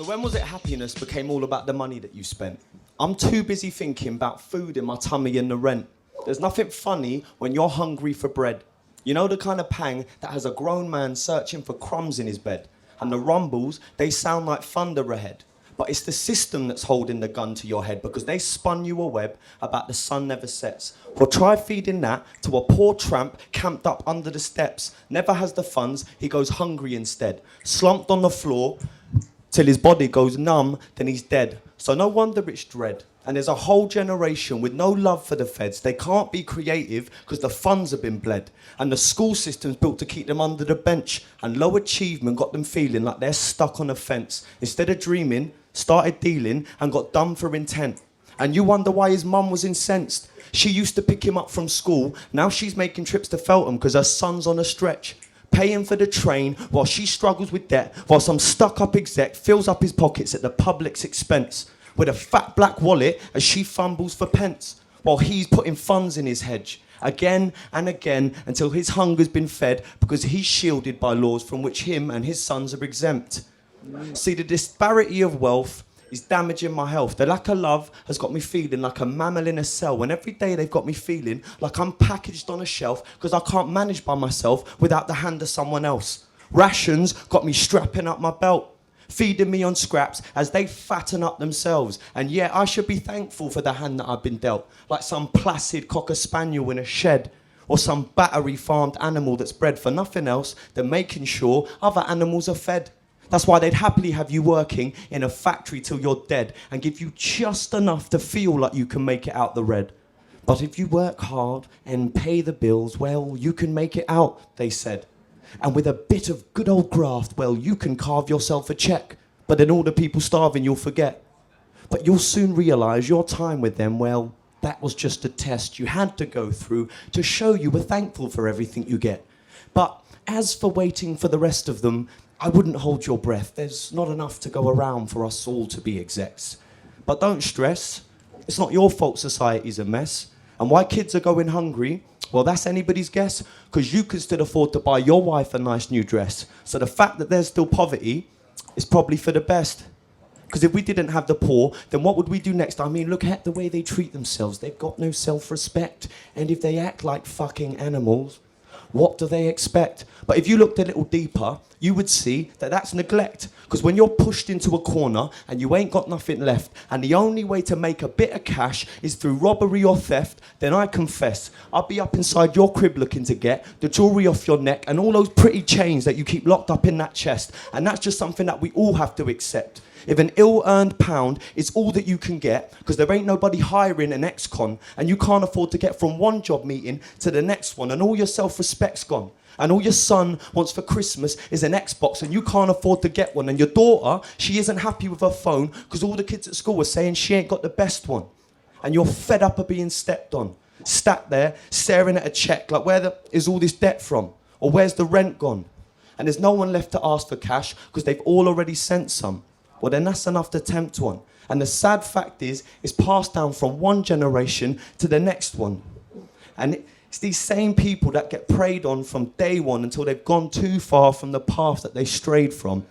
So when was it happiness became all about the money that you spent? I'm too busy thinking about food in my tummy and the rent. There's nothing funny when you're hungry for bread. You know the kind of pang that has a grown man searching for crumbs in his bed. And the rumbles, they sound like thunder ahead. But it's the system that's holding the gun to your head because they spun you a web about the sun never sets. Well, try feeding that to a poor tramp camped up under the steps. Never has the funds, he goes hungry instead. Slumped on the floor till his body goes numb, then he's dead. So no wonder it's dread. And there's a whole generation with no love for the feds. They can't be creative because the funds have been bled. And the school system's built to keep them under the bench. And low achievement got them feeling like they're stuck on a fence. Instead of dreaming, started dealing and got done for intent. And you wonder why his mum was incensed. She used to pick him up from school. Now she's making trips to Feltham because her son's on a stretch. Paying for the train while she struggles with debt, while some stuck-up exec fills up his pockets at the public's expense with a fat black wallet as she fumbles for pence, while he's putting funds in his hedge again and again until his hunger's been fed because he's shielded by laws from which him and his sons are exempt. See, the disparity of wealth is damaging my health. The lack of love has got me feeling like a mammal in a cell, and every day they've got me feeling like I'm packaged on a shelf because I can't manage by myself without the hand of someone else. Rations got me strapping up my belt, feeding me on scraps as they fatten up themselves. And yeah, I should be thankful for the hand that I've been dealt, like some placid cocker spaniel in a shed, or some battery farmed animal that's bred for nothing else than making sure other animals are fed. That's why they'd happily have you working in a factory till you're dead and give you just enough to feel like you can make it out the red. But if you work hard and pay the bills, well, you can make it out, they said. And with a bit of good old graft, well, you can carve yourself a check. But then all the people starving you'll forget. But you'll soon realise your time with them, well, that was just a test you had to go through to show you were thankful for everything you get. But as for waiting for the rest of them, I wouldn't hold your breath. There's not enough to go around for us all to be execs. But don't stress. It's not your fault society's a mess. And why kids are going hungry, well, that's anybody's guess, because you can still afford to buy your wife a nice new dress. So the fact that there's still poverty is probably for the best. Because if we didn't have the poor, then what would we do next? I mean, look at the way they treat themselves. They've got no self-respect. And if they act like fucking animals, what do they expect? But if you looked a little deeper, you would see that that's neglect. Because when you're pushed into a corner and you ain't got nothing left, and the only way to make a bit of cash is through robbery or theft, then I confess, I'll be up inside your crib looking to get the jewellery off your neck and all those pretty chains that you keep locked up in that chest. And that's just something that we all have to accept. If an ill-earned pound is all that you can get, because there ain't nobody hiring an ex-con, and you can't afford to get from one job meeting to the next one, and all your self-respect's gone, and all your son wants for Christmas is an Xbox, and you can't afford to get one, and your daughter, she isn't happy with her phone because all the kids at school are saying she ain't got the best one, and you're fed up of being stepped on, sat there staring at a check like is all this debt from, or where's the rent gone? And there's no one left to ask for cash because they've all already sent some. Well, then that's enough to tempt one. And the sad fact is, it's passed down from one generation to the next one. And it's these same people that get preyed on from day one until they've gone too far from the path that they strayed from.